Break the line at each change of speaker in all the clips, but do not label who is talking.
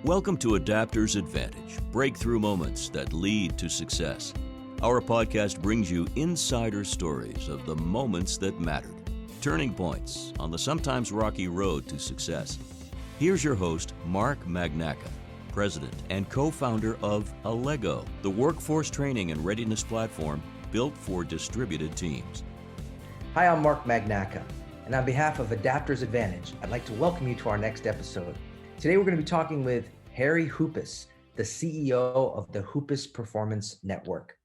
Welcome to Adapter's Advantage, breakthrough moments that lead to success. Our podcast brings you insider stories of the moments that mattered, turning points on the sometimes rocky road to success. Here's your host, Mark Magnacca, president and co-founder of Allego, the workforce training and readiness platform built for distributed teams.
Hi, I'm Mark Magnacca, and on behalf of Adapter's Advantage, I'd like to welcome you to our next episode. Today, we're going to be talking with Harry Hoopis, the CEO of the Hoopis Performance Network.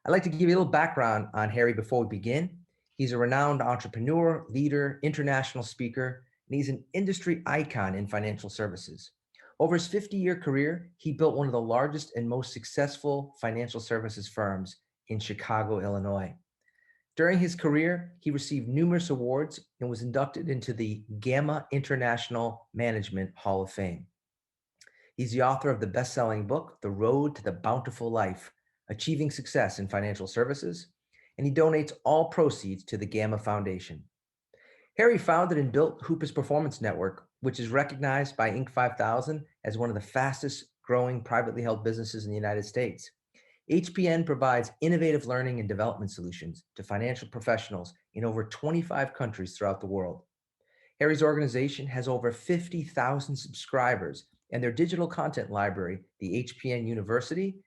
I'd like to give you a little background on Harry before we begin. He's a renowned entrepreneur, leader, international speaker, and he's an industry icon in financial services. Over his 50-year career, he built one of the largest and most successful financial services firms in Chicago, Illinois. During his career, he received numerous awards and was inducted into the Gamma International Management Hall of Fame. He's the author of the best-selling book, The Road to the Bountiful Life, Achieving Success in Financial Services, and he donates all proceeds to the Gamma Foundation. Harry founded and built Hoopis Performance Network, which is recognized by Inc. 5000 as one of the fastest growing privately held businesses in the United States. HPN provides innovative learning and development solutions to financial professionals in over 25 countries throughout the world. Harry's organization has over 50,000 subscribers, and their digital content library, the HPN University,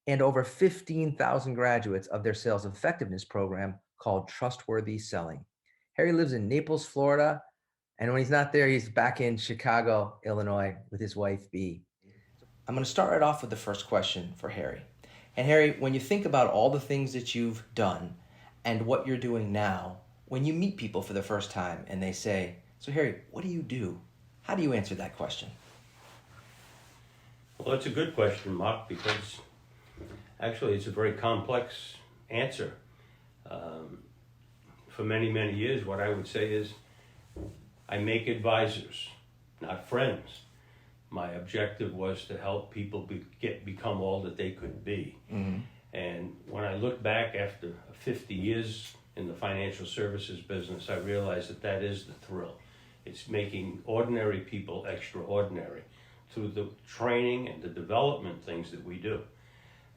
and over 15,000 graduates of their sales effectiveness program called Trustworthy Selling. Harry lives in Naples, Florida, and when he's not there, he's back in Chicago, Illinois with his wife, Bea. I'm going to start right off with the first question for Harry. And Harry, when you think about all the things that you've done and what you're doing now, when you meet people for the first time and they say, "So Harry, what do you do?" How do you answer that question?
Well, it's a good question, Mark, because actually it's a very complex answer. For many, many years, what I would say is I make advisors, not friends. My objective was to help people become all that they could be. Mm-hmm. And when I look back after 50 years in the financial services business, I realized that that is the thrill. It's making ordinary people extraordinary through the training and the development things that we do.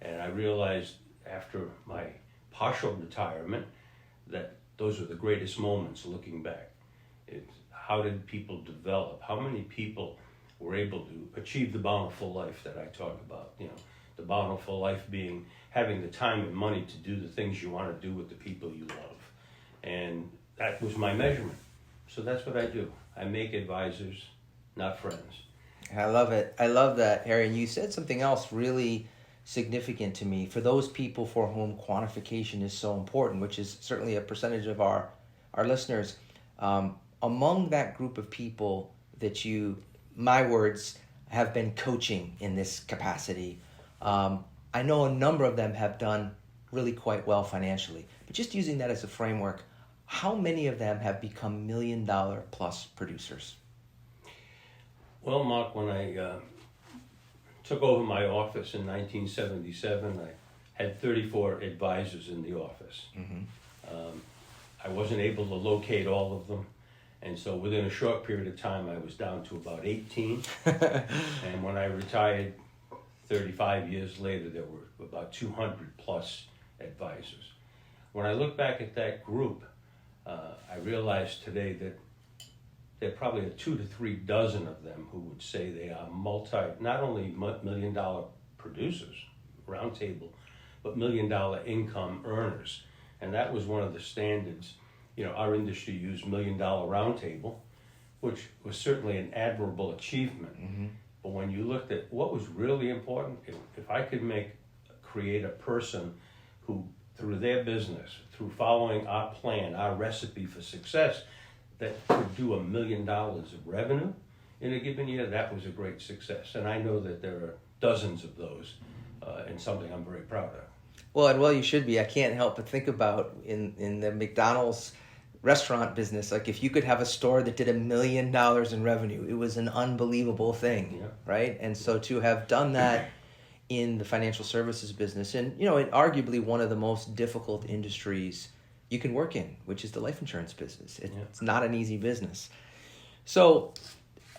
And I realized after my partial retirement that those are the greatest moments looking back. It's how did people develop? How many people were able to achieve the bountiful life that I talk about? You know, the bountiful life being having the time and money to do the things you want to do with the people you love. And that was my measurement. So that's what I do. I make advisors, not friends.
I love it. I love that, Harry. And you said something else really significant to me. For those people for whom quantification is so important, which is certainly a percentage of our listeners, among that group of people that you, my words, have been coaching in this capacity, I know a number of them have done really quite well financially. But just using that as a framework, how many of them have become $1 million plus producers?
Well, Mark, when I took over my office in 1977, I had 34 advisors in the office. Mm-hmm. I wasn't able to locate all of them, and so within a short period of time, I was down to about 18. And when I retired 35 years later, there were about 200 plus advisors. When I look back at that group, I realize today that there probably are 2 to 3 dozen of them who would say they are not only $1 million producers, roundtable, but $1 million income earners. And that was one of the standards. You know, our industry used $1 million roundtable, which was certainly an admirable achievement. Mm-hmm. But when you looked at what was really important, if I could create a person who, through their business, through following our plan, our recipe for success, that could do $1 million of revenue in a given year, that was a great success. And I know that there are dozens of those, and something I'm very proud of.
Well, you should be. I can't help but think about in the McDonald's restaurant business, like if you could have a store that did $1 million in revenue, it was an unbelievable thing, yeah. Right? And so to have done that in the financial services business, and arguably one of the most difficult industries you can work in, which is the life insurance business. It's not an easy business. So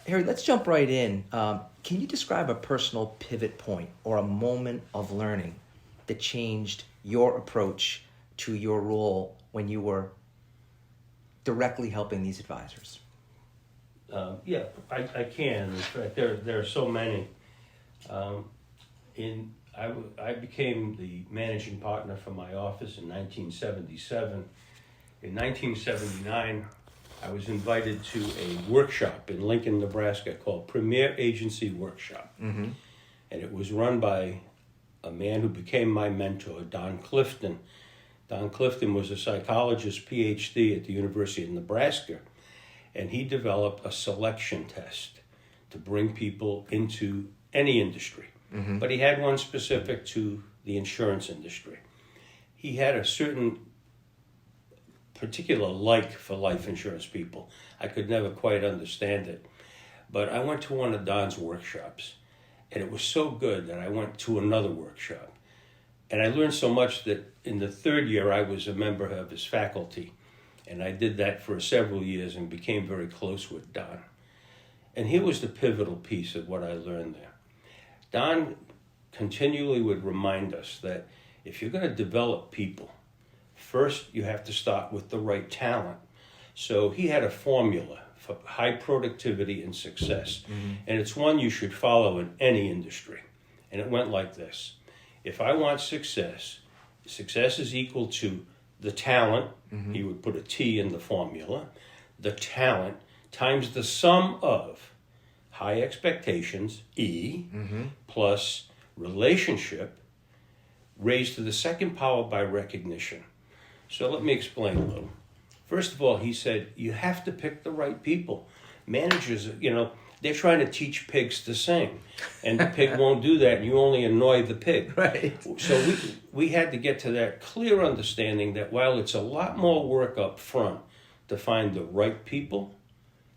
Harry, let's jump right in. Can you describe a personal pivot point or a moment of learning that changed your approach to your role when you were directly helping these advisors?
Yeah, I can. In fact, there are so many. I became the managing partner for my office in 1977. In 1979, I was invited to a workshop in Lincoln, Nebraska called Premier Agency Workshop. Mm-hmm. And it was run by a man who became my mentor, Don Clifton. Don Clifton was a psychologist, PhD at the University of Nebraska, and he developed a selection test to bring people into any industry. Mm-hmm. But he had one specific to the insurance industry. He had a certain particular like for life insurance people. I could never quite understand it. But I went to one of Don's workshops, and it was so good that I went to another workshop. And I learned so much that in the third year I was a member of his faculty, and I did that for several years and became very close with Don. And here was the pivotal piece of what I learned there. Don continually would remind us that if you're going to develop people, first you have to start with the right talent. So he had a formula for high productivity and success. Mm-hmm. And it's one you should follow in any industry. And it went like this. If I want success, success is equal to the talent, mm-hmm. he would put a T in the formula, the talent times the sum of high expectations, E, mm-hmm. plus relationship, raised to the second power by recognition. So let me explain a little. First of all, he said, you have to pick the right people. Managers, they're trying to teach pigs to sing, and the pig won't do that, and you only annoy the pig.
Right.
So we had to get to that clear understanding that while it's a lot more work up front to find the right people,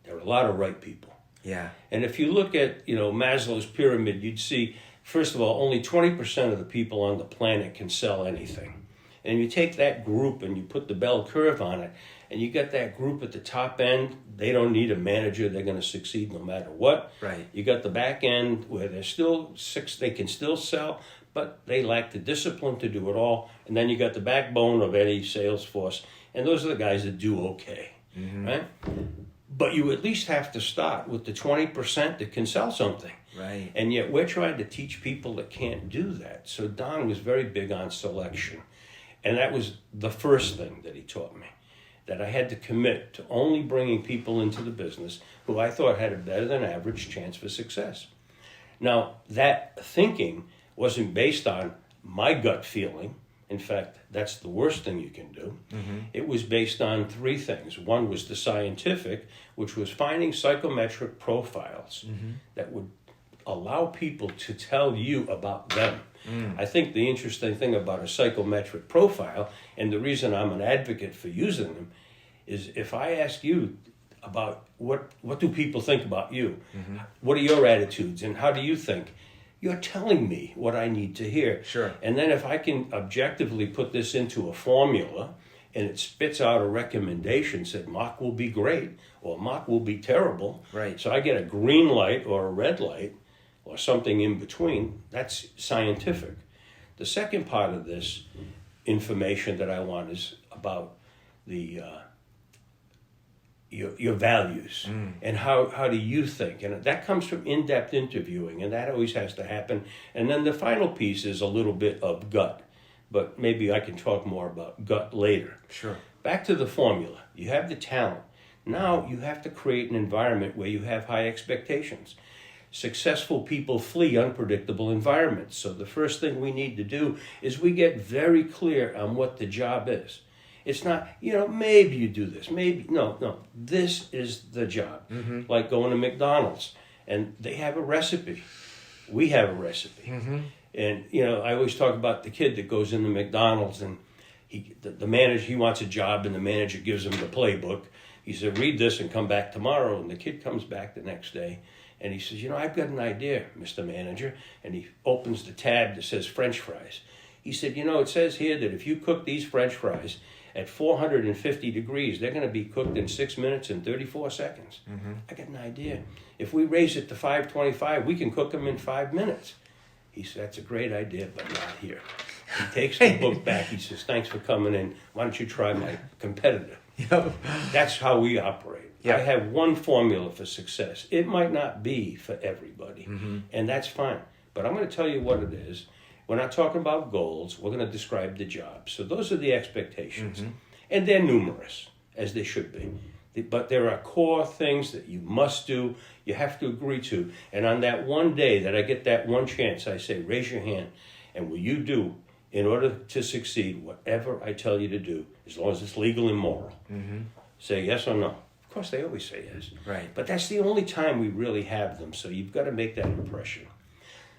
there are a lot of right people.
Yeah.
And if you look at, Maslow's pyramid, you'd see, first of all, only 20% of the people on the planet can sell anything. And you take that group and you put the bell curve on it, and you get that group at the top end, they don't need a manager, they're going to succeed no matter what.
Right.
You got the back end where they can still sell, but they lack the discipline to do it all. And then you got the backbone of any sales force, and those are the guys that do okay, mm-hmm. right? But you at least have to start with the 20% that can sell something.
Right.
And yet we're trying to teach people that can't do that. So Don was very big on selection. And that was the first thing that he taught me, that I had to commit to only bringing people into the business who I thought had a better than average chance for success. Now, that thinking wasn't based on my gut feeling. In fact, that's the worst thing you can do. Mm-hmm. It was based on three things. One was the scientific, which was finding psychometric profiles mm-hmm. that would allow people to tell you about them. I think the interesting thing about a psychometric profile, and the reason I'm an advocate for using them, is if I ask you about what do people think about you, mm-hmm. what are your attitudes, and how do you think, you're telling me what I need to hear.
Sure.
And then if I can objectively put this into a formula, and it spits out a recommendation, said Mark will be great, or Mark will be terrible.
Right.
So I get a green light or a red light, or something in between. That's scientific. The second part of this information that I want is about the your values and how do you think, and that comes from in-depth interviewing, and that always has to happen. And then the final piece is a little bit of gut, but maybe I can talk more about gut later.
Sure.
Back to the formula. You have the talent. Now you have to create an environment where you have high expectations. Successful people flee unpredictable environments. So the first thing we need to do is we get very clear on what the job is. It's not, maybe you do this, maybe, no, this is the job. Mm-hmm. Like going to McDonald's, and they have a recipe. We have a recipe. Mm-hmm. And, I always talk about the kid that goes into McDonald's, and the manager, he wants a job, and the manager gives him the playbook. He said, read this and come back tomorrow. And the kid comes back the next day, and he says, I've got an idea, Mr. Manager. And he opens the tab that says French fries. He said, it says here that if you cook these French fries at 450 degrees, they're going to be cooked in 6 minutes and 34 seconds. I got an idea. If we raise it to 525, we can cook them in 5 minutes. He said, that's a great idea, but not here. He takes the book back. He says, thanks for coming in. Why don't you try my competitor?
Yep.
That's how we operate.
Yep.
I have one formula for success. It might not be for everybody, and that's fine. But I'm going to tell you what it is. We're not talking about goals. We're going to describe the job. So those are the expectations. And they're numerous, as they should be. But there are core things that you must do, you have to agree to. And on that one day that I get that one chance, I say, raise your hand. And will you do, in order to succeed, whatever I tell you to do, as long as it's legal and moral? Say yes or no. Of course, they always say yes.
Right.
But that's the only time we really have them. So you've got to make that impression.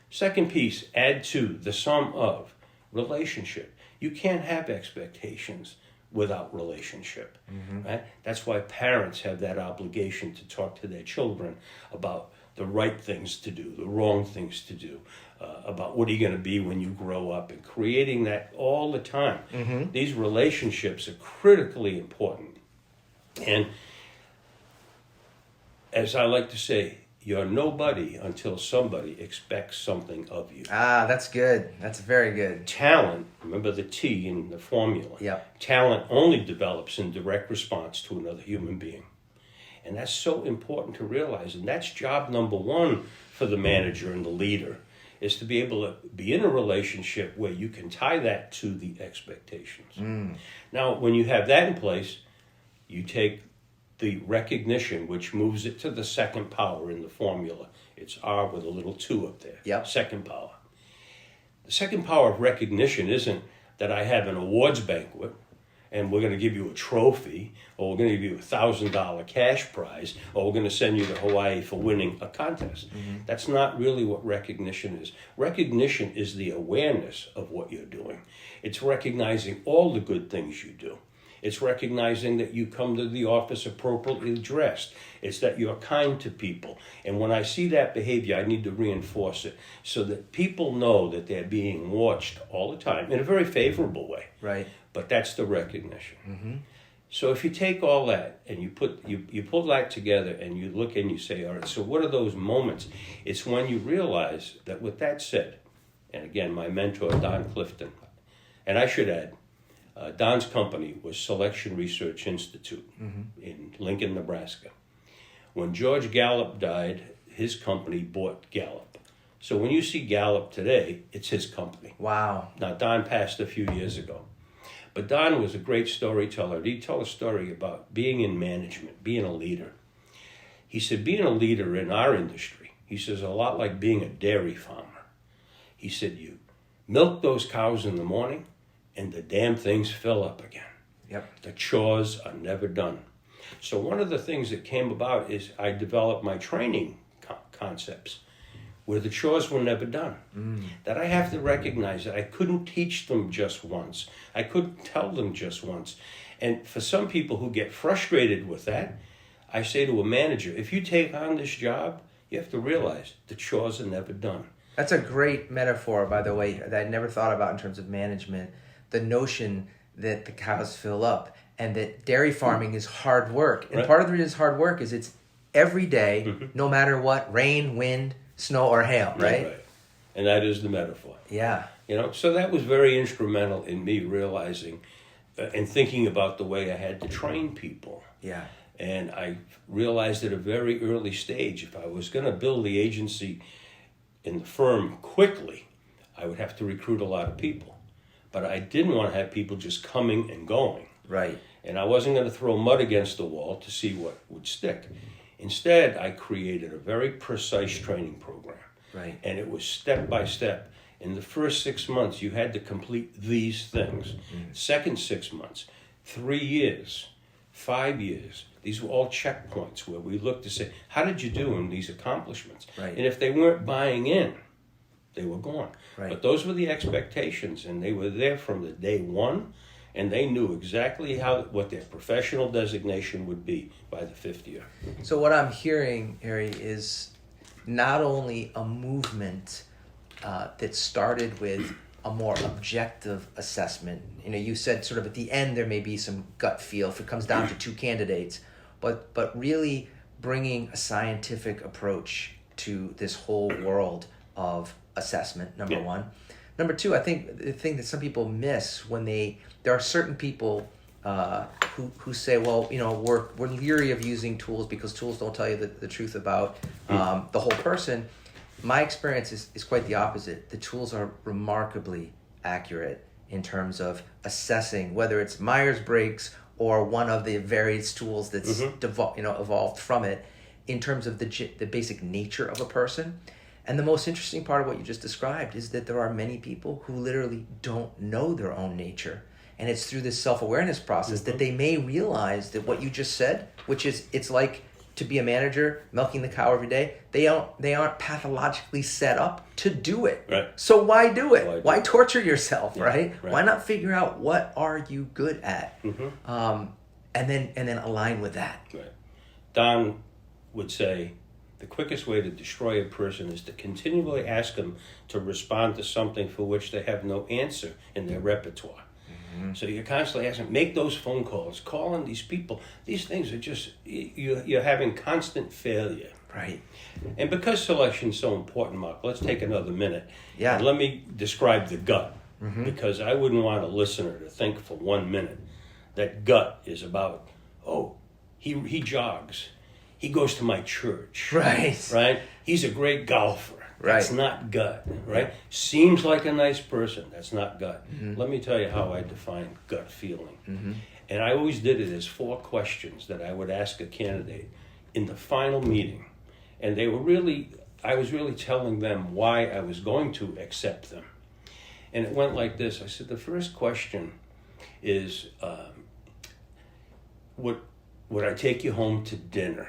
Second piece, add to the sum of relationship. You can't have expectations without relationship. Right? That's why parents have that obligation to talk to their children about the right things to do, the wrong things to do, about what are you going to be when you grow up, and creating that all the time. These relationships are critically important. And as I like to say, you're nobody until somebody expects something of you.
Ah, that's good. That's very good.
Talent, remember the T in the formula.
Yep.
Talent only develops in direct response to another human being. And that's so important to realize. And that's job number one for the manager and the leader, is to be able to be in a relationship where you can tie that to the expectations. Now, when you have that in place, you take the recognition, which moves it to the second power in the formula. It's R with a little 2 up there.
Yep.
Second power. The second power of recognition isn't that I have an awards banquet and we're going to give you a trophy, or we're going to give you a $1,000 cash prize, or we're going to send you to Hawaii for winning a contest. That's not really what recognition is. Recognition is the awareness of what you're doing. It's recognizing all the good things you do. It's recognizing that you come to the office appropriately dressed. It's that you're kind to people. And when I see that behavior, I need to reinforce it so that people know that they're being watched all the time in a very favorable way.
Right.
But that's the recognition. So if you take all that and you pull that together and you look and you say, all right, so what are those moments? It's when you realize that with that said, and again, my mentor, Don Clifton, and I should add, Don's company was Selection Research Institute in Lincoln, Nebraska. When George Gallup died, his company bought Gallup. So when you see Gallup today, it's his company.
Wow.
Now, Don passed a few years ago. But Don was a great storyteller. He'd tell a story about being in management, being a leader. He said, being a leader in our industry, he says, a lot like being a dairy farmer. He said, you milk those cows in the morning, and the damn things fill up again.
Yep.
The chores are never done. So one of the things that came about is I developed my training concepts where the chores were never done. That I have to recognize that I couldn't teach them just once. I couldn't tell them just once. And for some people who get frustrated with that, I say to a manager, if you take on this job, you have to realize the chores are never done.
That's a great metaphor, by the way, that I never thought about in terms of management. The notion that the cows fill up and that dairy farming is hard work. And part of the reason it's hard work is it's every day, no matter what, rain, wind, snow, or hail, right?
Right. And that is the metaphor.
Yeah.
You know, so that was very instrumental in me realizing and thinking about the way I had to train people.
Yeah.
And I realized at a very early stage, if I was going to build the agency in the firm quickly, I would have to recruit a lot of people. But I didn't want to have people just coming and going.
Right.
And I wasn't going to throw mud against the wall to see what would stick. Instead, I created a very precise training program.
Right.
And it was step by step. In the first 6 months, you had to complete these things. Second 6 months, 3 years, 5 years. These were all checkpoints where we looked to say, how did you do in these accomplishments?
Right.
And if they weren't buying in, they were gone.
Right.
But those were the expectations, and they were there from the day one, and they knew exactly what their professional designation would be by the 5th year.
So what I'm hearing, Harry, is not only a movement that started with a more objective assessment? You said sort of at the end there may be some gut feel if it comes down to two candidates, but really bringing a scientific approach to this whole world of assessment, number one. Number two, I think the thing that some people miss when there are certain people who say, well, we're leery of using tools because tools don't tell you the truth about the whole person. My experience is quite the opposite. The tools are remarkably accurate in terms of assessing whether it's Myers-Briggs or one of the various tools that's evolved from it, in terms of the basic nature of a person. And the most interesting part of what you just described is that there are many people who literally don't know their own nature. And it's through this self-awareness process that they may realize that what you just said, which is, it's like to be a manager, milking the cow every day, they aren't pathologically set up to do it.
Right.
So why do it? Why torture yourself, right? Why not figure out what are you good at? And then align with that.
Right. Don would say, the quickest way to destroy a person is to continually ask them to respond to something for which they have no answer in their repertoire. So you're constantly asking, make those phone calls, call on these people. These things are just, you're having constant failure.
Right.
And because selection is so important, Mark, let's take another minute.
Yeah.
And let me describe the gut, because I wouldn't want a listener to think for 1 minute that gut is about, he jogs. He goes to my church.
Right.
He's a great golfer.
Right.
That's not gut, right? Seems like a nice person. That's not gut. Let me tell you how I define gut feeling. And I always did it as 4 questions that I would ask a candidate in the final meeting. And I was really telling them why I was going to accept them. And it went like this. I said, the first question is, would I take you home to dinner?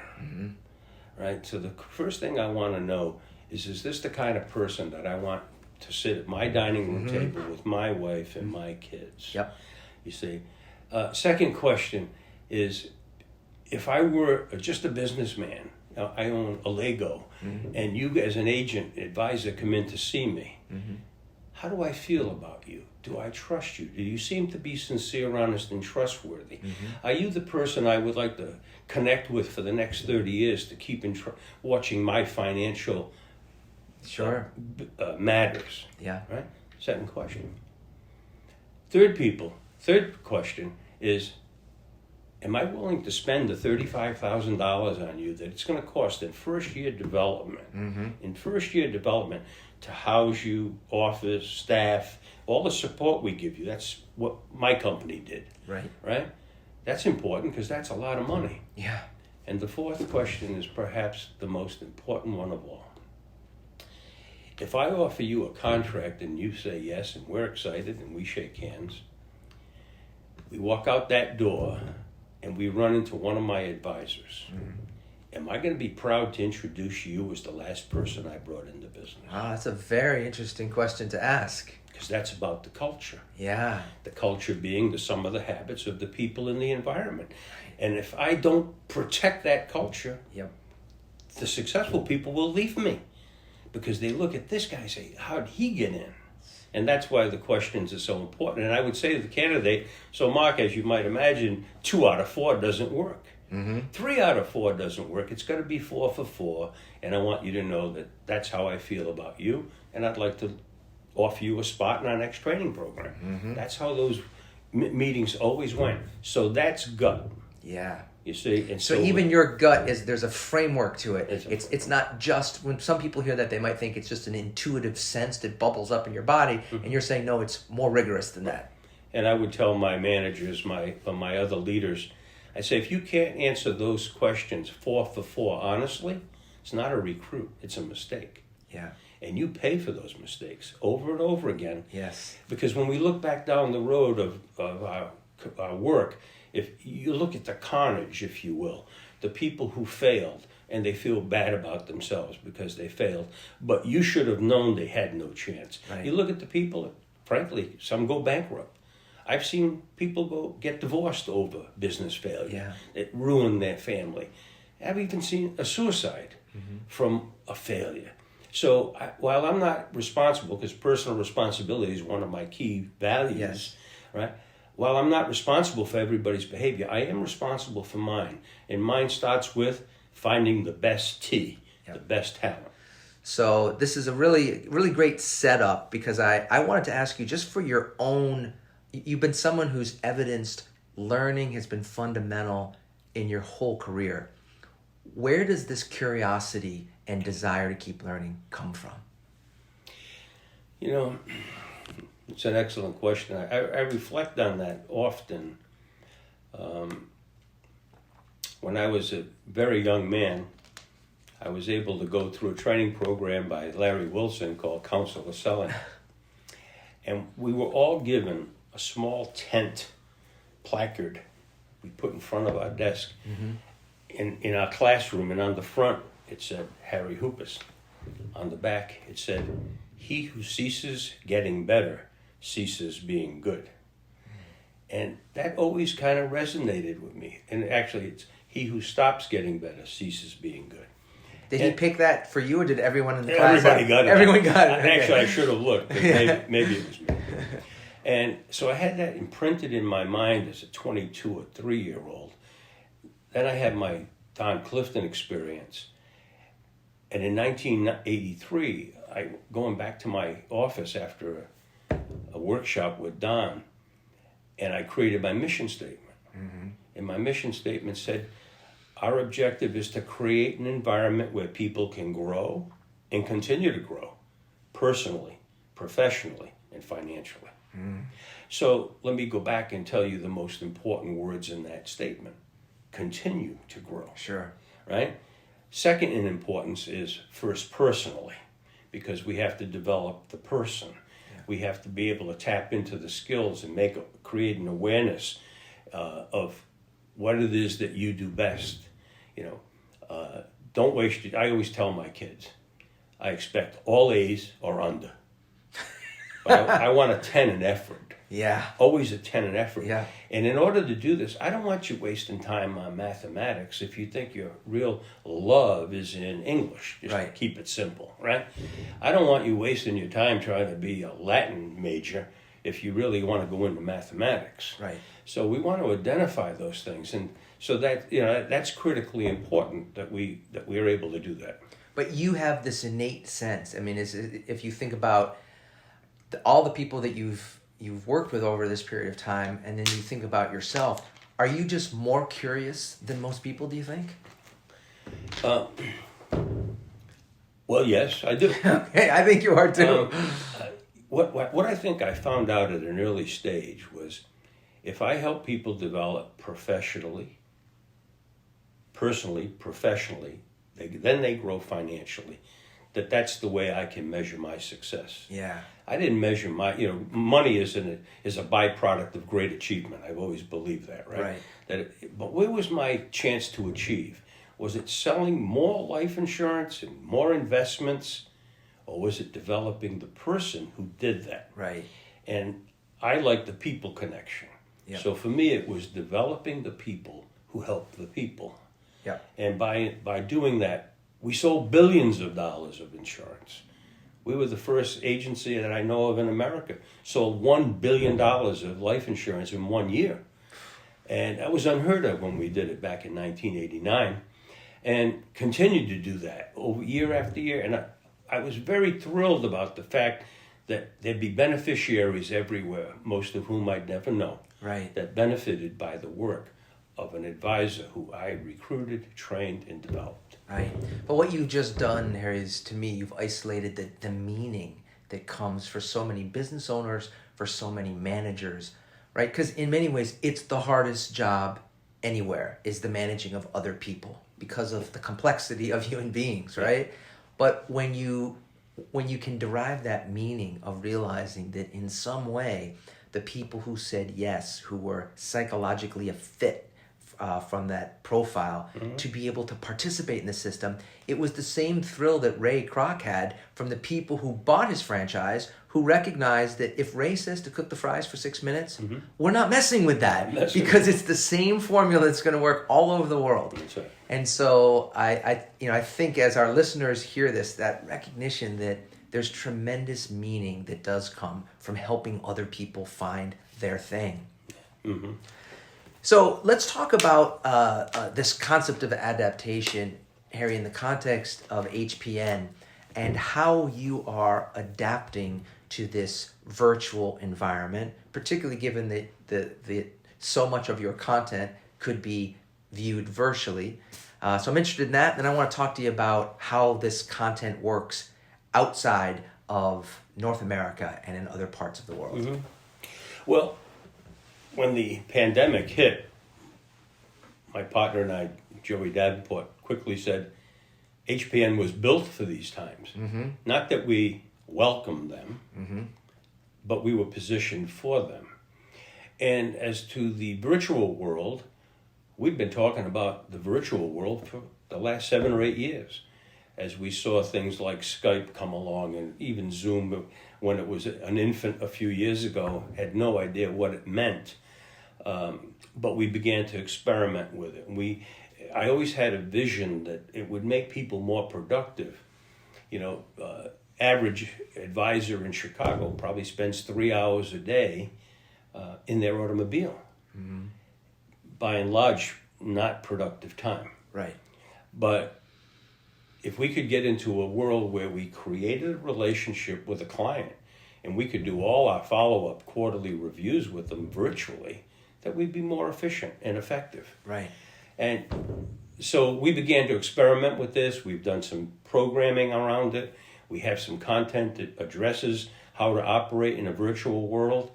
Right? So the first thing I want to know is this the kind of person that I want to sit at my dining room table with my wife and my kids?
Yep.
You see. Second question is, if I were just a businessman, I own a Lego, and you as an agent, advisor, come in to see me, how do I feel about you? Do I trust you? Do you seem to be sincere, honest, and trustworthy? Are you the person I would like to connect with for the next 30 years to keep watching my financial matters?
Yeah.
Right? Second question. Third question is, am I willing to spend the $35,000 on you that it's going to cost in first-year development? In first-year development, to house you, office, staff, all the support we give you. That's what my company did. Right? That's important because that's a lot of money.
Yeah.
And the fourth question is perhaps the most important one of all. If I offer you a contract and you say yes and we're excited and we shake hands, we walk out that door and we run into one of my advisors. Am I going to be proud to introduce you as the last person I brought into business?
That's a very interesting question to ask.
Because that's about the culture.
Yeah.
The culture being the sum of the habits of the people in the environment. And if I don't protect that culture, the successful people will leave me. Because they look at this guy and say, how'd he get in? And that's why the questions are so important. And I would say to the candidate, so Mark, as you might imagine, 2 out of 4 doesn't work. 3 out of 4 doesn't work. It's got to be 4 for 4. And I want you to know that that's how I feel about you. And I'd like to offer you a spot in our next training program. That's how those meetings always went. So that's gut.
Yeah.
You see? And
so even your gut there's a framework to it. It's not just, when some people hear that, they might think it's just an intuitive sense that bubbles up in your body. And you're saying, no, it's more rigorous than that.
And I would tell my managers, my other leaders, I say, if you can't answer those questions 4 for 4 honestly, it's not a recruit, it's a mistake.
Yeah.
And you pay for those mistakes over and over again.
Yes.
Because when we look back down the road of our work, if you look at the carnage, if you will, the people who failed and they feel bad about themselves because they failed, but you should have known they had no chance.
Right.
You look at the people, frankly, some go bankrupt. I've seen people get divorced over business failure. It ruined their family. I've even seen a suicide from a failure. So while I'm not responsible, because personal responsibility is one of my key values,
Yes.
right? While I'm not responsible for everybody's behavior, I am responsible for mine. And mine starts with finding the best tea, the best talent.
So this is a really, really great setup, because I wanted to ask you, just for your own, you've been someone who's evidenced learning has been fundamental in your whole career. Where does this curiosity and desire to keep learning come from?
You know, it's an excellent question. I reflect on that often. When I was a very young man, I was able to go through a training program by Larry Wilson called Counsel of Selling. And we were all given a small tent placard we put in front of our desk in our classroom. And on the front, it said, Harry Hoopis. On the back, it said, he who ceases getting better ceases being good. And that always kind of resonated with me. And actually, it's he who stops getting better ceases being good.
Did he pick that for you, or did everyone in the class?
Everybody got it.
Everyone got it. Okay.
Actually, I should have looked. But maybe it was me. And so I had that imprinted in my mind as a 22 or 3-year-old. Then I had my Don Clifton experience. And in 1983, going back to my office after a workshop with Don, and I created my mission statement. And my mission statement said, our objective is to create an environment where people can grow and continue to grow personally, professionally, and financially. So let me go back and tell you the most important words in that statement. Continue to grow.
Sure.
Right? Second in importance is first personally, because we have to develop the person. We have to be able to tap into the skills and create an awareness of what it is that you do best. You know, don't waste it. I always tell my kids, I expect all A's or under. But I want a 10 in effort.
Yeah.
Always a 10 in effort.
Yeah.
And in order to do this, I don't want you wasting time on mathematics if you think your real love is in English. Just
Right.
keep it simple, right? I don't want you wasting your time trying to be a Latin major if you really want to go into mathematics.
Right.
So we want to identify those things. And so that, you know, that's critically important that we are able to do that.
But you have this innate sense. I mean, if you think about all the people that you've worked with over this period of time, and then you think about yourself, are you just more curious than most people, do you think?
Well, yes, I do.
Okay, I think you are too.
What I think I found out at an early stage was, if I help people develop professionally, personally, professionally, then they grow financially. That's the way I can measure my success.
Yeah.
I didn't measure money is a byproduct of great achievement. I've always believed that, right? But where was my chance to achieve? Was it selling more life insurance and more investments, or was it developing the person who did that?
Right.
And I like the people connection.
Yep.
So for me, it was developing the people who helped the people.
Yeah.
And by doing that, we sold billions of dollars of insurance. We were the first agency that I know of in America, sold $1 billion of life insurance in 1 year. And that was unheard of when we did it back in 1989, and continued to do that over year after year. And I was very thrilled about the fact that there'd be beneficiaries everywhere, most of whom I'd never know,
Right.
that benefited by the work of an advisor who I recruited, trained, and developed.
Right. But what you've just done, Harry, is, to me, you've isolated the meaning that comes for so many business owners, for so many managers, right? Because in many ways, it's the hardest job anywhere, is the managing of other people, because of the complexity of human beings, right? But when you can derive that meaning of realizing that in some way, the people who said yes, who were psychologically a fit from that profile, to be able to participate in the system, it was the same thrill that Ray Kroc had from the people who bought his franchise, who recognized that if Ray says to cook the fries for 6 minutes, we're not messing with that, because it's the same formula that's going to work all over the world.
That's right.
And so I think as our listeners hear this, that recognition that there's tremendous meaning that does come from helping other people find their thing.
Mm-hmm.
So let's talk about this concept of adaptation, Harry, in the context of HPN and how you are adapting to this virtual environment, particularly given that so much of your content could be viewed virtually. So I'm interested in that, and I want to talk to you about how this content works outside of North America and in other parts of the world.
Mm-hmm. Well, when the pandemic hit, my partner and I, Joey Davenport, quickly said HPN was built for these times.
Mm-hmm.
Not that we welcomed them,
Mm-hmm.
but we were positioned for them. And as to the virtual world, we've been talking about the virtual world for the last 7 or 8 years. As we saw things like Skype come along and even Zoom, when it was an infant a few years ago, had no idea what it meant. But we began to experiment with it. I always had a vision that it would make people more productive. Average advisor in Chicago probably spends 3 hours a day in their automobile.
Mm-hmm.
By and large, not productive time.
Right.
But if we could get into a world where we created a relationship with a client and we could do all our follow-up quarterly reviews with them virtually, that we'd be more efficient and effective.
Right.
And so we began to experiment with this. We've done some programming around it. We have some content that addresses how to operate in a virtual world.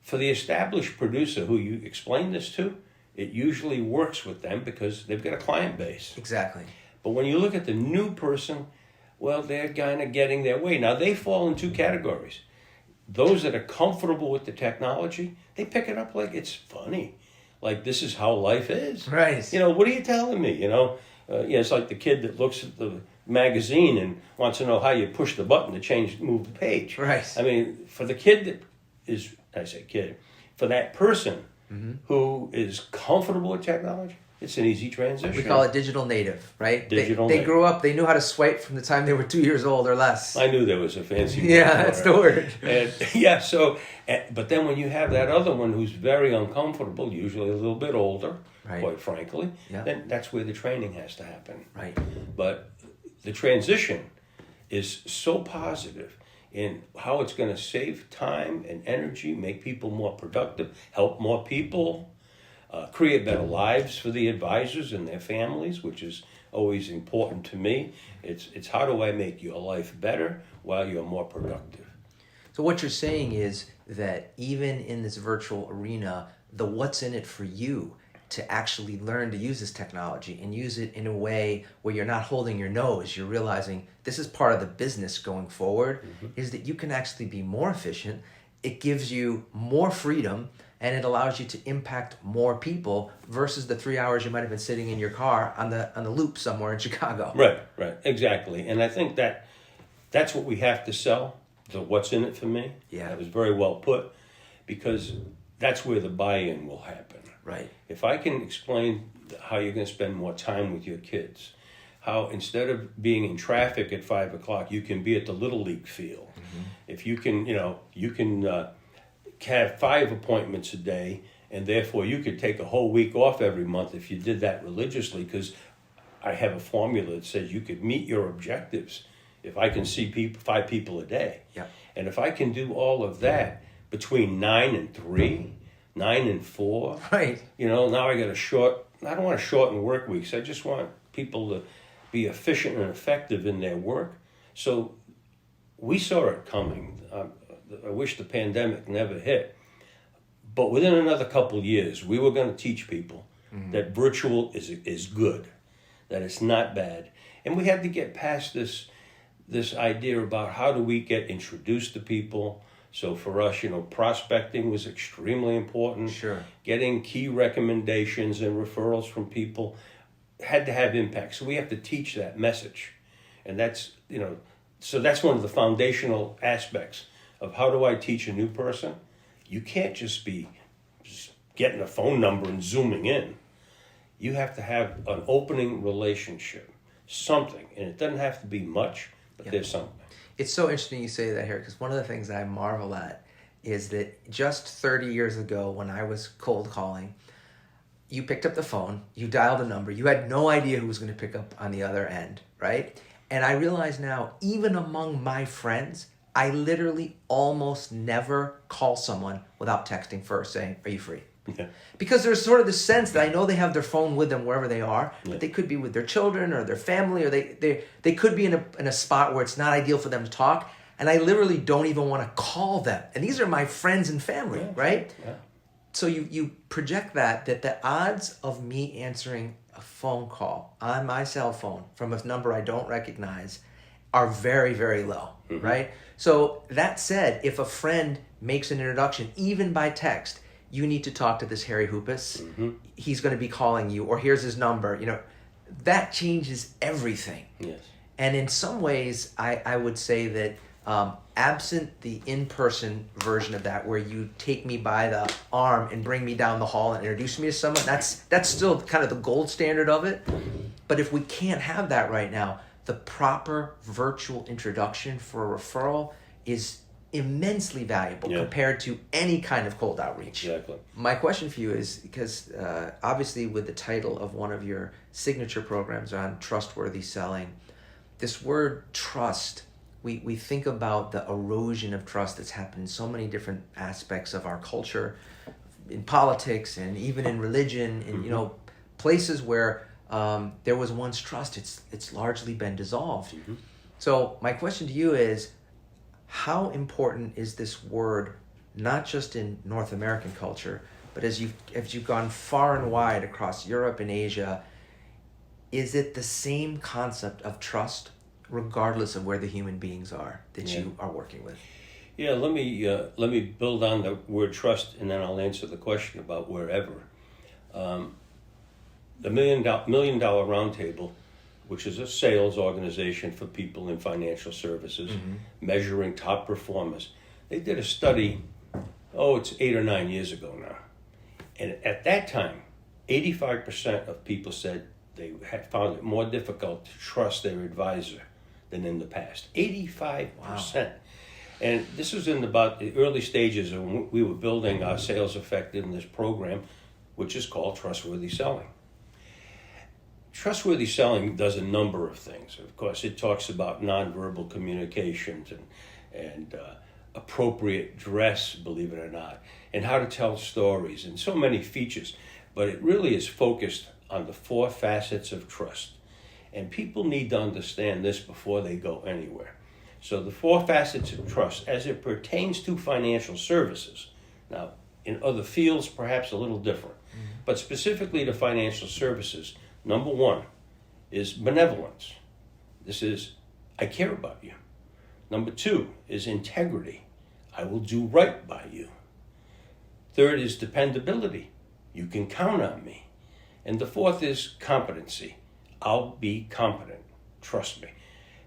For the established producer who you explain this to, it usually works with them because they've got a client base.
Exactly.
But when you look at the new person, well, they're kind of getting their way. Now, they fall in 2 categories. Those that are comfortable with the technology, they pick it up like it's funny. Like, this is how life is.
Right.
What are you telling me? It's like the kid that looks at the magazine and wants to know how you push the button to move the page.
Right.
I mean, for the kid that is, I say kid, for that person
Mm-hmm.
who is comfortable with technology, it's an easy transition.
We call it digital native, right?
Digital
they
native.
grew up, they knew how to swipe from the time they were 2 years old or less.
I knew there was a fancy word.
Yeah, that's the word.
But then when you have that other one who's very uncomfortable, usually a little bit older,
Right.
quite frankly,
Yeah.
then that's where the training has to happen.
Right.
But the transition is so positive in how it's going to save time and energy, make people more productive, help more people, create better lives for the advisors and their families, which is always important to me. It's how do I make your life better while you're more productive?
So what you're saying is that even in this virtual arena, the what's in it for you to actually learn to use this technology and use it in a way where you're not holding your nose, you're realizing this is part of the business going forward,
Mm-hmm.
is that you can actually be more efficient. It gives you more freedom and it allows you to impact more people versus the 3 hours you might have been sitting in your car on the loop somewhere in Chicago.
Right, exactly. And I think that's what we have to sell, the what's in it for me.
Yeah.
That was very well put, because that's where the buy-in will happen.
Right.
If I can explain how you're going to spend more time with your kids, how instead of being in traffic at 5 o'clock, you can be at the Little League field. Mm-hmm. If you can, you can have 5 appointments a day, and therefore you could take a whole week off every month if you did that religiously, because I have a formula that says you could meet your objectives if I can see 5 people a day.
Yeah.
And if I can do all of that between 9 and 3, 9 and 4.
Right.
Now I don't want to shorten work weeks. I just want people to be efficient and effective in their work. So we saw it coming. I wish the pandemic never hit. But within another couple of years, we were going to teach people that virtual is good, that it's not bad. And we had to get past this idea about how do we get introduced to people. So for us, prospecting was extremely important.
Sure.
Getting key recommendations and referrals from people had to have impact. So we have to teach that message. And that's, so that's one of the foundational aspects of how do I teach a new person. You can't just be getting a phone number and zooming in. You have to have an opening relationship, something, and it doesn't have to be much, but there's something.
It's so interesting you say that, Harry, because one of the things that I marvel at is that just 30 years ago when I was cold calling, you picked up the phone, you dialed a number, you had no idea who was going to pick up on the other end, right? And I realize now, even among my friends, I literally almost never call someone without texting first saying, are you free?
Yeah.
Because there's sort of the sense that I know they have their phone with them wherever they are, but they could be with their children or their family, or they could be in a spot where it's not ideal for them to talk, and I literally don't even want to call them. And these are my friends and family, right?
Yeah.
So you project that the odds of me answering a phone call on my cell phone from a number I don't recognize are very, very low, right? So that said, if a friend makes an introduction, even by text, you need to talk to this Harry Hoopis, he's going to be calling you, or here's his number, that changes everything.
Yes.
And in some ways, I would say that absent the in-person version of that, where you take me by the arm and bring me down the hall and introduce me to someone, that's still kind of the gold standard of it. But if we can't have that right now, the proper virtual introduction for a referral is immensely valuable compared to any kind of cold outreach.
Exactly.
My question for you is, because obviously with the title of one of your signature programs on trustworthy selling, this word trust, we think about the erosion of trust that's happened in so many different aspects of our culture, in politics and even in religion, in places where there was once trust, it's largely been dissolved. So my question to you is, how important is this word, not just in North American culture, but as you've gone far and wide across Europe and Asia? Is it the same concept of trust, regardless of where the human beings are that you are working with?
Yeah, let me build on the word trust, and then I'll answer the question about wherever. The $1 million Roundtable, which is a sales organization for people in financial services, measuring top performers. They did a study, it's 8 or 9 years ago now. And at that time, 85% of people said they had found it more difficult to trust their advisor than in the past. 85%. Wow. And this was in about the early stages of when we were building our sales effectiveness program, which is called Trustworthy Selling. Trustworthy selling does a number of things. Of course, it talks about nonverbal communications and appropriate dress, believe it or not, and how to tell stories, and so many features. But it really is focused on the 4 facets of trust. And people need to understand this before they go anywhere. So the 4 facets of trust, as it pertains to financial services. Now, in other fields, perhaps a little different. But specifically to financial services, number 1 is benevolence. This is, I care about you. Number 2 is integrity. I will do right by you. 3rd is dependability. You can count on me. And the 4th is competency. I'll be competent. Trust me.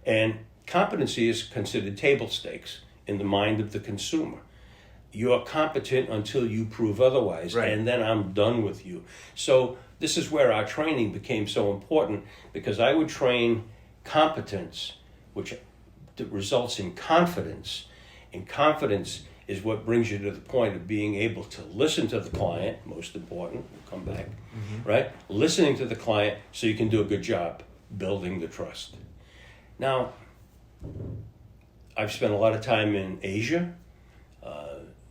And competency is considered table stakes in the mind of the consumer. You're competent until you prove otherwise, and then I'm done with you. So this is where our training became so important, because I would train competence, which results in confidence. And confidence is what brings you to the point of being able to listen to the client, most important, we'll come back, right? Listening to the client so you can do a good job building the trust. Now, I've spent a lot of time in Asia,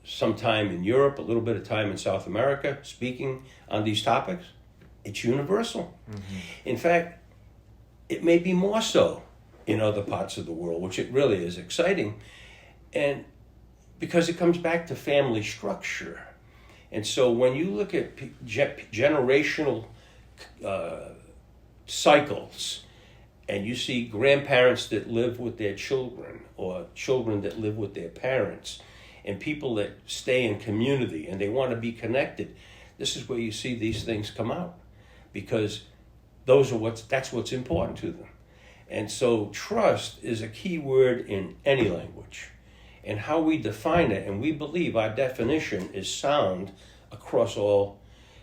some time in Europe, a little bit of time in South America, speaking on these topics. It's universal. In fact, it may be more so in other parts of the world, which it really is exciting. And because it comes back to family structure. And so when you look at generational cycles, and you see grandparents that live with their children, or children that live with their parents, and people that stay in community and they want to be connected, this is where you see these things come out, because that's what's important to them. And so trust is a key word in any language, and how we define it, and we believe our definition is sound across all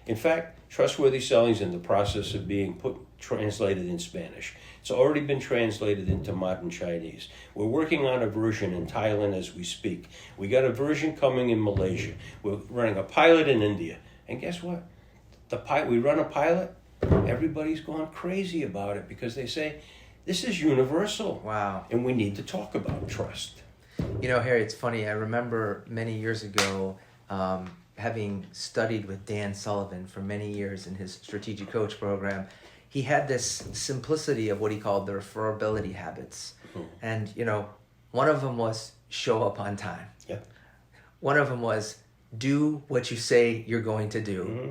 In fact, trustworthy selling is in the process of being translated in Spanish. It's already been translated into modern Chinese. We're working on a version in Thailand as we speak. We got a version coming in Malaysia. We're running a pilot in India. And guess what? We run a pilot, everybody's gone crazy about it because they say, this is universal.
Wow.
And we need to talk about trust.
You know, Harry, it's funny. I remember many years ago having studied with Dan Sullivan for many years in his strategic coach program. He had this simplicity of what he called the referability habits. Mm-hmm. And, you know, one of them was show up on time.
Yeah.
One of them was do what you say you're going to do. Mm-hmm.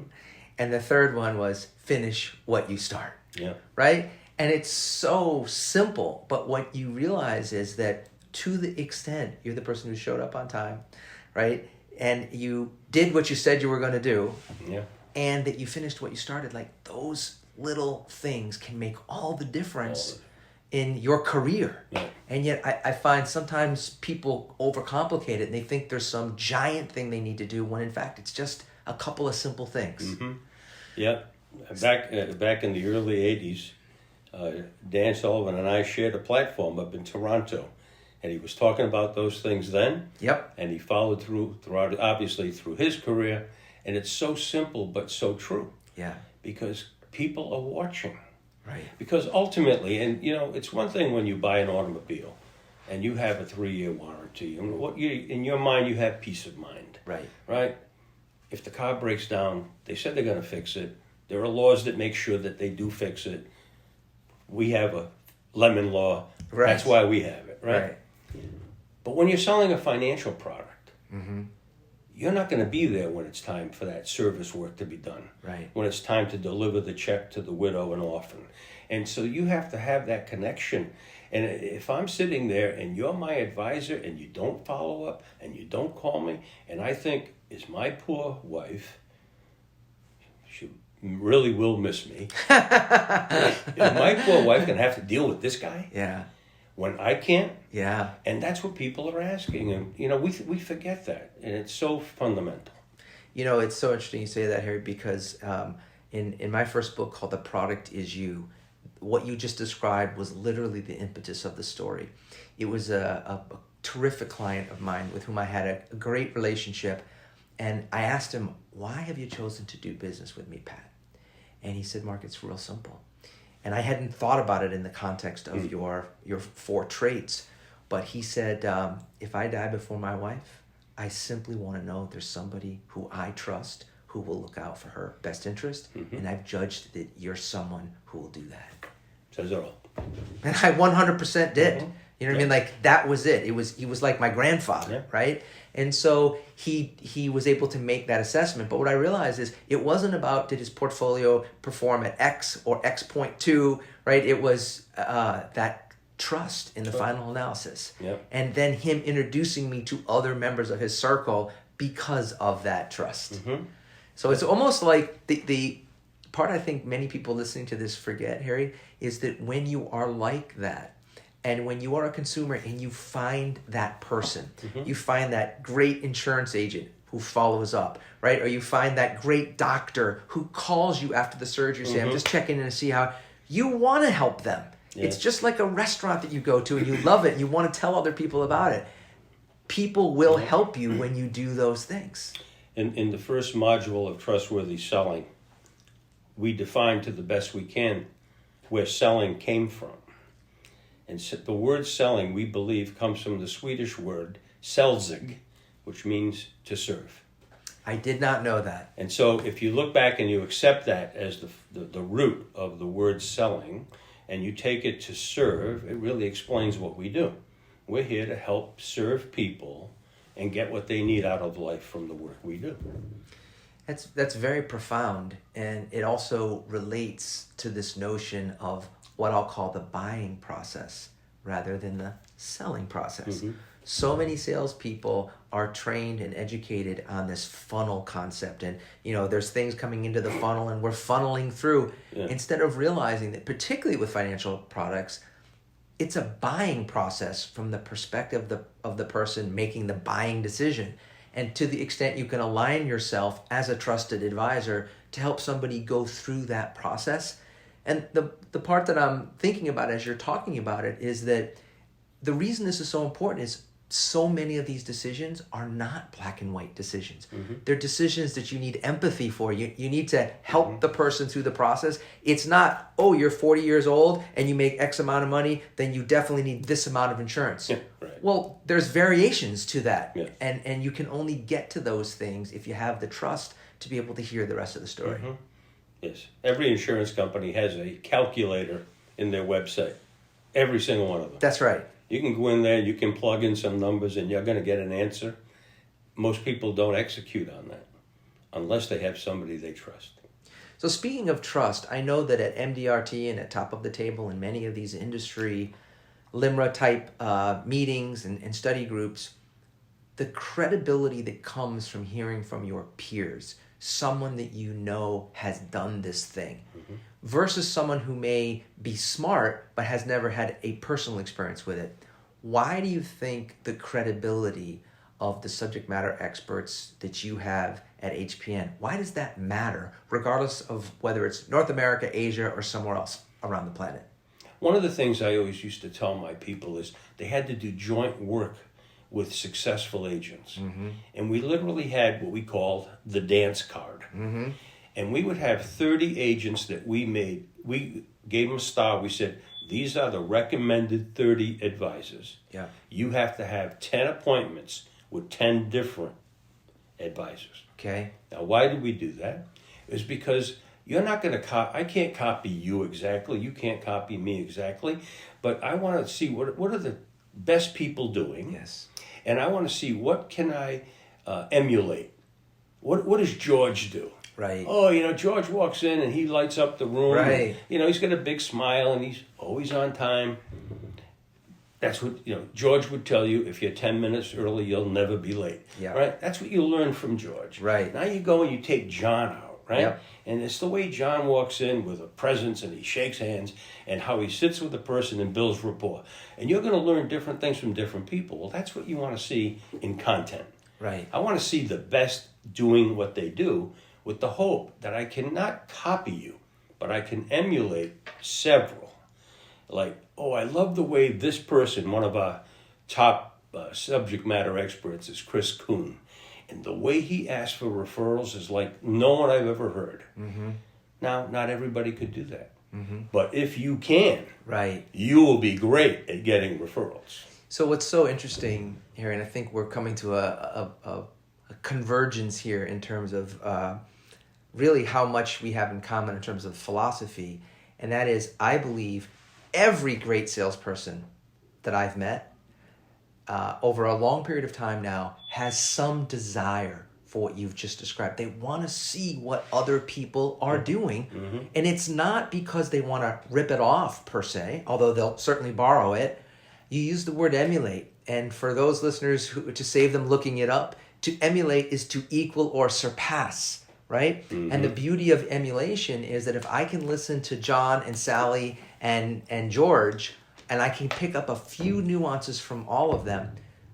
And the third one was finish what you start.
Yeah.
Right? And it's so simple. But what you realize is that to the extent you're the person who showed up on time, right? And you did what you said you were going to do.
Yeah.
And that you finished what you started, like those little things can make all the difference in your career.
Yeah.
And yet I find sometimes people overcomplicate it and they think there's some giant thing they need to do when in fact it's just a couple of simple things.
Mm-hmm. Yeah. Back in the early 80s, Dan Sullivan and I shared a platform up in Toronto. And he was talking about those things then.
Yep.
And he followed throughout, obviously, through his career. And it's so simple, but so true.
Yeah.
Because people are watching.
Right.
Because ultimately, and you know, it's one thing when you buy an automobile and you have a 3-year warranty. And in your mind, you have peace of mind.
Right.
Right? If the car breaks down, they said they're going to fix it. There are laws that make sure that they do fix it. We have a lemon law.
Right.
That's why we have it. Right? But when you're selling a financial product,
mm-hmm.
you're not going to be there when it's time for that service work to be done.
Right.
When it's time to deliver the check to the widow and orphan. And so you have to have that connection. And if I'm sitting there and you're my advisor and you don't follow up and you don't call me, and I think, is my poor wife, she really will miss me. Is my poor wife going to have to deal with this guy?
Yeah.
When I can't?
Yeah.
And that's what people are asking. And, you know, we forget that. And it's so fundamental.
You know, it's so interesting you say that, Harry, because in my first book called The Product Is You, what you just described was literally the impetus of the story. It was a terrific client of mine with whom I had a great relationship. And I asked him, why have you chosen to do business with me, Pat? And he said, Mark, it's real simple. And I hadn't thought about it in the context of your 4 traits. But he said, if I die before my wife, I simply want to know there's somebody who I trust who will look out for her best interest. Mm-hmm. And I've judged that you're someone who will do that.
Says it all.
And I 100% did. Mm-hmm. You know what I mean? Like, that was it. He was like my grandfather, right? And so he was able to make that assessment. But what I realized is it wasn't about did his portfolio perform at X or X.2, right? It was that trust in the final analysis.
Yep.
And then him introducing me to other members of his circle because of that trust. Mm-hmm. So it's almost like the part I think many people listening to this forget, Harry, is that when you are like that, and when you are a consumer and you find that person, mm-hmm. you find that great insurance agent who follows up, right? Or you find that great doctor who calls you after the surgery, say, mm-hmm. I'm just checking in to see how you want to help them. Yeah. It's just like a restaurant that you go to and you love it and you want to tell other people about it. People will help you when you do those things.
In the first module of Trustworthy Selling, we defined to the best we can where selling came from. And the word selling, we believe, comes from the Swedish word "sälzig," which means to serve.
I did not know that.
And so if you look back and you accept that as the root of the word selling, and you take it to serve, it really explains what we do. We're here to help serve people and get what they need out of life from the work we do.
That's very profound, and it also relates to this notion of what I'll call the buying process rather than the selling process. Mm-hmm. So many salespeople are trained and educated on this funnel concept, and there's things coming into the funnel and we're funneling through instead of realizing that, particularly with financial products, it's a buying process from the perspective of the person making the buying decision. And to the extent you can align yourself as a trusted advisor to help somebody go through that process. And the part that I'm thinking about as you're talking about it is that the reason this is so important is so many of these decisions are not black and white decisions. They're decisions that you need empathy for. You need to help the person through the process. It's not, oh, you're 40 years old and you make X amount of money, then you definitely need this amount of insurance.
Yeah, right.
Well, there's variations to that.
Yeah.
And you can only get to those things if you have the trust to be able to hear the rest of the story.
Yes. Every insurance company has a calculator in their website. Every single one of them.
That's right.
You can go in there, you can plug in some numbers, and you're going to get an answer. Most people don't execute on that unless they have somebody they trust.
So speaking of trust, I know that at MDRT and at Top of the Table and many of these industry LIMRA type meetings and study groups, the credibility that comes from hearing from your peers, someone that you know has done this thing, versus someone who may be smart but has never had a personal experience with it. Why do you think the credibility of the subject matter experts that you have at HPN, why does that matter, regardless of whether it's North America, Asia, or somewhere else around the planet?
One of the things I always used to tell my people is they had to do joint work with successful agents. And we literally had what we called the dance card. And we would have 30 agents that we gave them a star. We said, these are the recommended 30 advisors.
Yeah.
You have to have 10 appointments with 10 different advisors.
Okay.
Now, why did we do that? It's because you're not going to I can't copy you exactly. You can't copy me exactly. But I want to see what are the best people doing.
Yes.
And I want to see what can I emulate. What does George do?
Right.
Oh, George walks in and he lights up the room.
Right.
And, he's got a big smile and he's always on time. That's what, George would tell you, if you're 10 minutes early, you'll never be late.
Yeah.
Right? That's what you learn from George.
Right.
Now you go and you take John out, right?
Yep.
And it's the way John walks in with a presence and he shakes hands and how he sits with the person and builds rapport. And you're going to learn different things from different people. Well, that's what you want to see in content.
Right.
I want to see the best doing what they do with the hope that I cannot copy you, but I can emulate several. Like, I love the way this person, one of our top subject matter experts is Chris Kuhn. And the way he asks for referrals is like no one I've ever heard. Now, not everybody could do that. But if you can,
right,
you will be great at getting referrals.
So what's so interesting here, and I think we're coming to a convergence here in terms of really how much we have in common in terms of philosophy, and that is, I believe every great salesperson that I've met over a long period of time now has some desire for what you've just described. They want to see what other people are doing, and it's not because they want to rip it off per se, although they'll certainly borrow it. You use the word emulate, and for those listeners to save them looking it up, to emulate is to equal or surpass. Right? And the beauty of emulation is that if I can listen to John and Sally and George, and I can pick up a few nuances from all of them,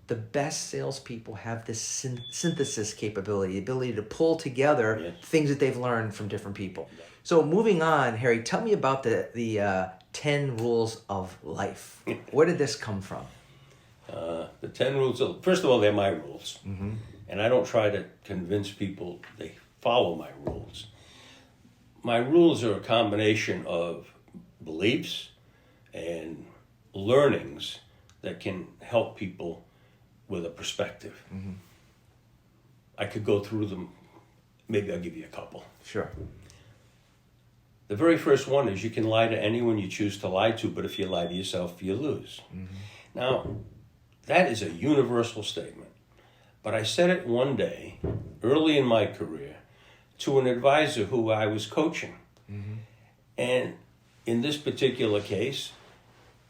the best salespeople have this synthesis capability, the ability to pull together things that they've learned from different people. So moving on, Harry, tell me about the 10 rules of life. Where did this come from?
The 10 rules, first of all, they're my rules. And I don't try to convince people they follow my rules. My rules are a combination of beliefs and learnings that can help people with a perspective. I could go through them. Maybe I'll give you a couple.
Sure.
The very first one is you can lie to anyone you choose to lie to, but if you lie to yourself, you lose. Now, that is a universal statement. But I said it one day, early in my career, to an advisor who I was coaching. And in this particular case,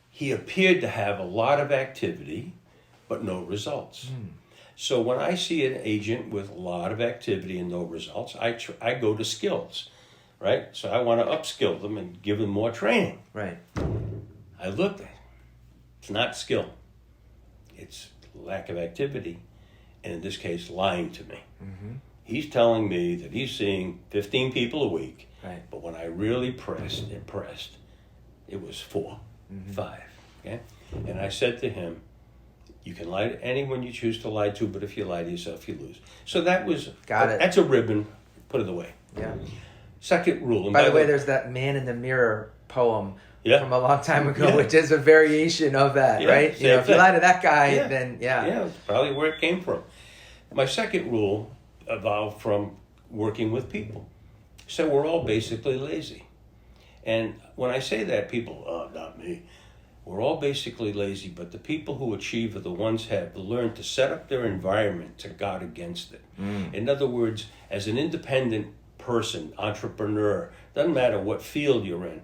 he appeared to have a lot of activity, but no results. So when I see an agent with a lot of activity and no results, I go to skills, right? So I want to upskill them and give them more training.
Right.
I looked at it. It's not skill. It's lack of activity and in this case, lying to me. He's telling me that he's seeing 15 people a week,
right.
but when I really pressed, it was 4, 5, okay? And I said to him, you can lie to anyone you choose to lie to, but if you lie to yourself, you lose. So that was, that's a ribbon, put it away.
Yeah.
Second rule. And
by the way, there's that Man in the Mirror poem from a long time ago,
Yeah.
which is a variation of that, right? You know, if you lie to that guy, then
Yeah, it's probably where it came from. My second rule evolved from working with people. So we're all basically lazy. And when I say that, people, oh, not me. We're all basically lazy, but the people who achieve are the ones who have learned to set up their environment to guard against it. In other words, as an independent person, entrepreneur, doesn't matter what field you're in,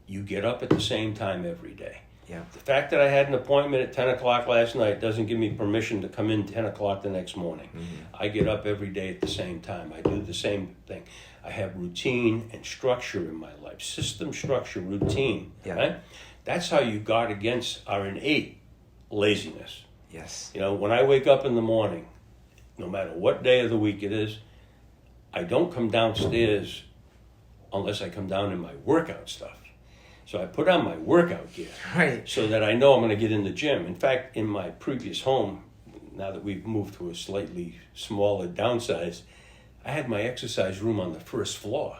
you get up at the same time every day.
Yeah.
The fact that I had an appointment at 10 o'clock last night doesn't give me permission to come in 10 o'clock the next morning. I get up every day at the same time. I do the same thing. I have routine and structure in my life. System, structure, routine.
Yeah.
Right? That's how you guard against our innate laziness.
Yes.
You know, when I wake up in the morning, no matter what day of the week it is, I don't come downstairs unless I come down in my workout stuff. So I put on my workout gear,
right,
so that I know I'm going to get in the gym. In fact, in my previous home, now that we've moved to a slightly smaller downsize, I had my exercise room on the first floor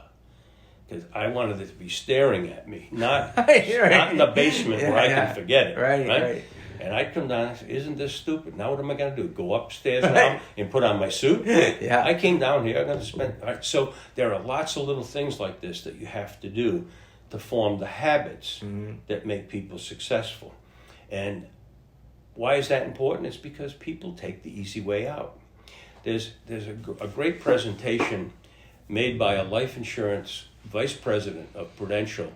because I wanted it to be staring at me, not not in the basement where I can forget it.
Right.
And I'd come down and say, isn't this stupid? Now what am I going to do? Go upstairs now and put on my suit?
Yeah.
I came down here, I'm going to spend... Right, so there are lots of little things like this that you have to do to form the habits that make people successful. And why is that important? It's because people take the easy way out. There's a great presentation made by a life insurance vice president of Prudential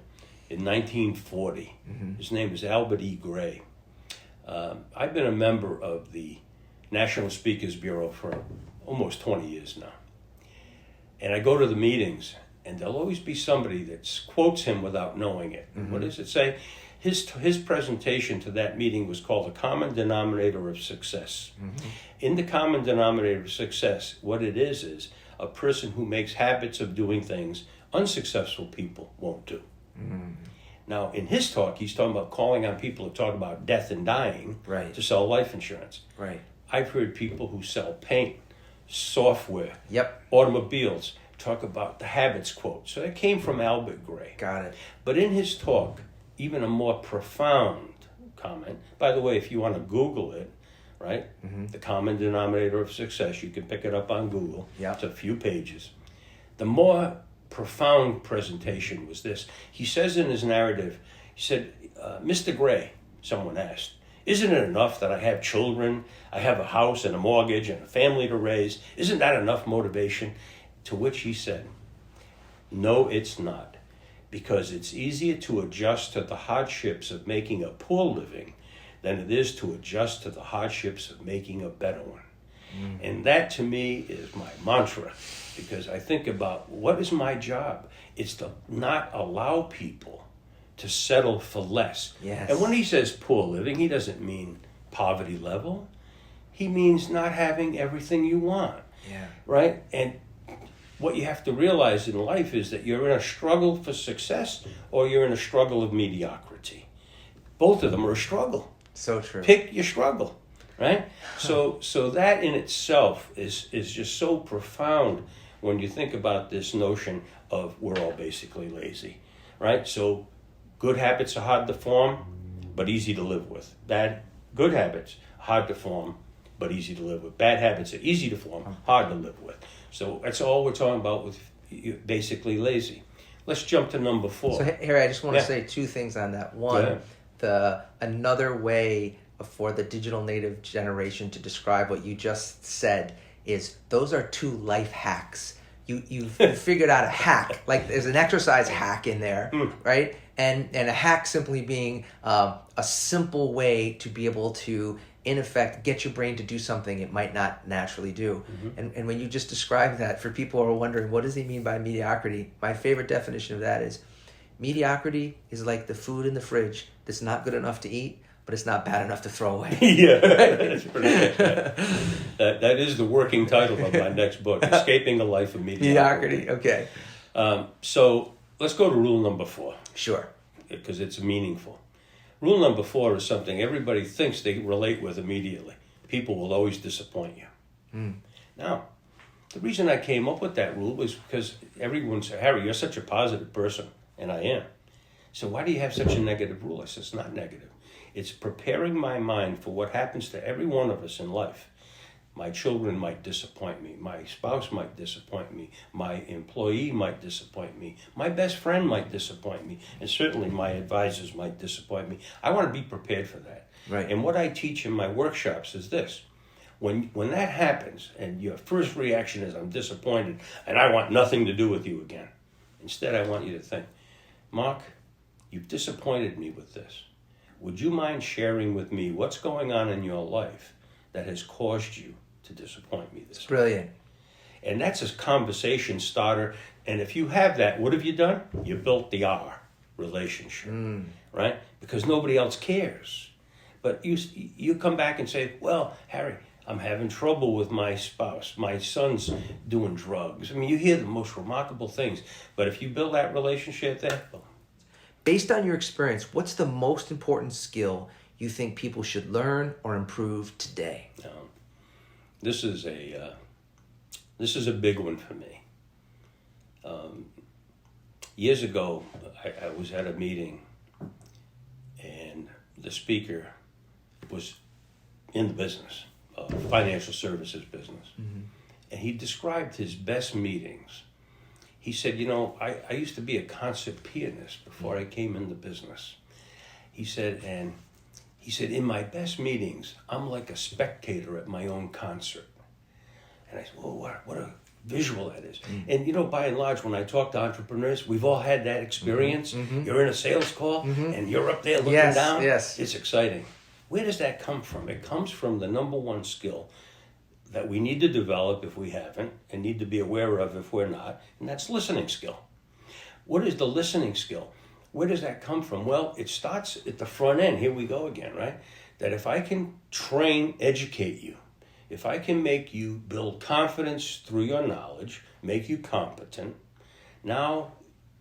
in 1940. His name is Albert E. Gray. I've been a member of the National Speakers Bureau for almost 20 years now. And I go to the meetings, and there'll always be somebody that quotes him without knowing it. What does it say? His presentation to that meeting was called The Common Denominator of Success. In the common denominator of success, what it is a person who makes habits of doing things unsuccessful people won't do. Now, in his talk, he's talking about calling on people to talk about death and dying to sell life insurance.
Right.
I've heard people who sell paint, software,
Yep.
automobiles, talk about the habits quote. So that came from Albert Gray.
Got it.
But in his talk, even a more profound comment, by the way, if you want to Google it, right? The common denominator of success, you can pick it up on Google.
Yep.
It's a few pages. The more profound presentation was this. He says in his narrative, he said, Mr. Gray, someone asked, isn't it enough that I have children, I have a house and a mortgage and a family to raise? Isn't that enough motivation? To which he said, no, it's not, because it's easier to adjust to the hardships of making a poor living than it is to adjust to the hardships of making a better one. And that to me is my mantra, because I think about what is my job? It's to not allow people to settle for less.
Yes.
And when he says poor living, he doesn't mean poverty level. He means not having everything you want.
Yeah.
Right? And what you have to realize in life is that you're in a struggle for success or you're in a struggle of mediocrity. Both of them are a struggle.
So true.
Pick your struggle, right? So that in itself is just so profound when you think about this notion of we're all basically lazy, right? So good habits are hard to form, but easy to live with. Good habits, hard to form, but easy to live with. Bad habits are easy to form, hard to live with. So that's all we're talking about with basically lazy. Let's jump to number 4.
So Harry, I just want to say 2 things on that. One, another way for the digital native generation to describe what you just said is those are 2 life hacks. You've figured out a hack, like there's an exercise hack in there, right? And a hack simply being a simple way to be able to, in effect, get your brain to do something it might not naturally do. And when you just described that, for people who are wondering, what does he mean by mediocrity? My favorite definition of that is mediocrity is like the food in the fridge that's not good enough to eat, but but it's not bad enough to throw away.
Yeah, that's pretty much that. That is the working title of my next book, Escaping a Life of Mediocrity.
Okay.
So let's go to rule number 4.
Sure.
Because it's meaningful. Rule number 4 is something everybody thinks they relate with immediately. People will always disappoint you. Now, the reason I came up with that rule was because everyone said, Harry, you're such a positive person, and I am. So why do you have such a negative rule? I said, it's not negative. It's preparing my mind for what happens to every one of us in life. My children might disappoint me. My spouse might disappoint me. My employee might disappoint me. My best friend might disappoint me. And certainly my advisors might disappoint me. I want to be prepared for that.
Right.
And what I teach in my workshops is this. When that happens and your first reaction is, I'm disappointed and I want nothing to do with you again. Instead, I want you to think, Mark, you've disappointed me with this. Would you mind sharing with me what's going on in your life that has caused you to disappoint me this way?
Brilliant.
And that's a conversation starter. And if you have that, what have you done? You built the R relationship, right? Because nobody else cares. But you come back and say, well, Harry, I'm having trouble with my spouse. My son's doing drugs. I mean, you hear the most remarkable things. But if you build that relationship there, boom.
Based on your experience, what's the most important skill you think people should learn or improve today?
This is a big one for me. Years ago, I was at a meeting, and the speaker was in the business, financial services business, and he described his best meetings. He said, I used to be a concert pianist before I came into business. He said, in my best meetings, I'm like a spectator at my own concert. And I said, well, what a visual that is. And, by and large, when I talk to entrepreneurs, we've all had that experience. You're in a sales call, and you're up there looking down.
Yes.
It's exciting. Where does that come from? It comes from the number one skill that we need to develop if we haven't, and need to be aware of if we're not, and that's listening skill. What is the listening skill? Where does that come from? Well, it starts at the front end. Here we go again, right? That if I can train, educate you, if I can make you build confidence through your knowledge, make you competent, now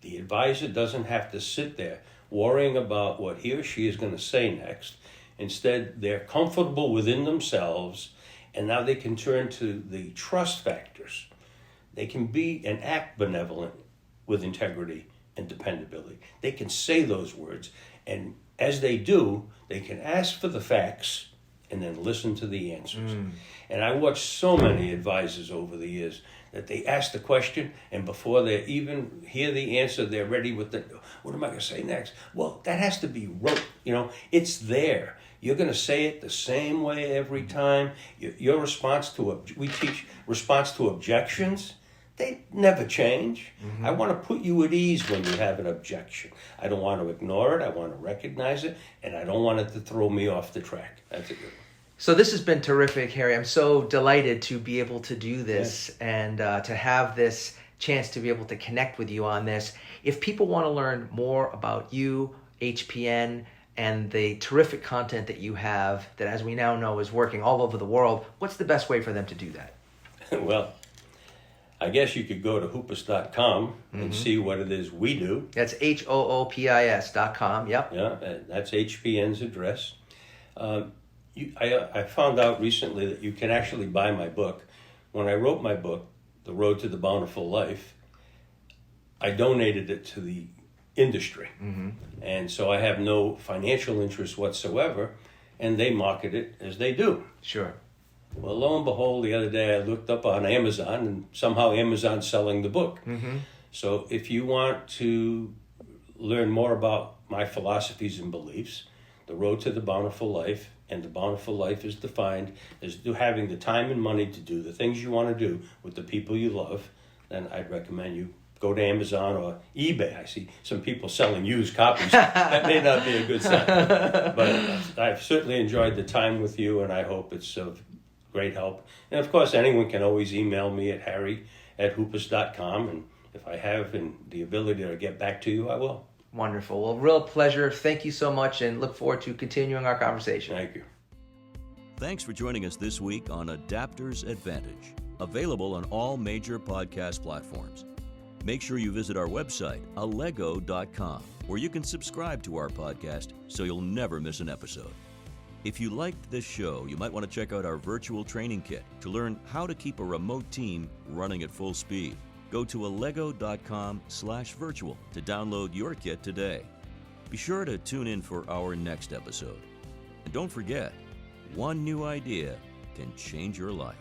the advisor doesn't have to sit there worrying about what he or she is going to say next. Instead, they're comfortable within themselves, and now they can turn to the trust factors. They can be and act benevolent with integrity and dependability. They can say those words, and as they do, they can ask for the facts and then listen to the answers. And I watched so many advisors over the years that they ask the question, and before they even hear the answer, they're ready with what am I going to say next? Well, that has to be rote. It's there. You're going to say it the same way every time. Your response we teach response to objections. They never change. I want to put you at ease when you have an objection. I don't want to ignore it. I want to recognize it, and I don't want it to throw me off the track. That's a good one.
So this has been terrific, Harry. I'm so delighted to be able to do this and to have this chance to be able to connect with you on this. If people want to learn more about you, HPN, and the terrific content that you have that, as we now know, is working all over the world, what's the best way for them to do that?
Well, I guess you could go to hoopis.com and see what it is we do.
That's HOOPIS.com, yep.
Yeah, that's HPN's address. I found out recently that you can actually buy my book. When I wrote my book, The Road to the Bountiful Life, I donated it to the industry. And so I have no financial interest whatsoever, and they market it as they do.
Sure.
Well, lo and behold, the other day I looked up on Amazon, and somehow Amazon's selling the book. So if you want to learn more about my philosophies and beliefs, The Road to the Bountiful Life, and the bountiful life is defined as having the time and money to do the things you want to do with the people you love, then I'd recommend you go to Amazon or eBay. I see some people selling used copies. That may not be a good sign. But I've certainly enjoyed the time with you, and I hope it's of great help. And of course, anyone can always email me at harry@hoopis.com, and if I have the ability to get back to you, I will.
Wonderful. Well, real pleasure. Thank you so much, and look forward to continuing our conversation.
Thank you.
Thanks for joining us this week on Adapter's Advantage, available on all major podcast platforms. Make sure you visit our website, allego.com, where you can subscribe to our podcast so you'll never miss an episode. If you liked this show, you might want to check out our virtual training kit to learn how to keep a remote team running at full speed. Go to allego.com/virtual to download your kit today. Be sure to tune in for our next episode. And don't forget, one new idea can change your life.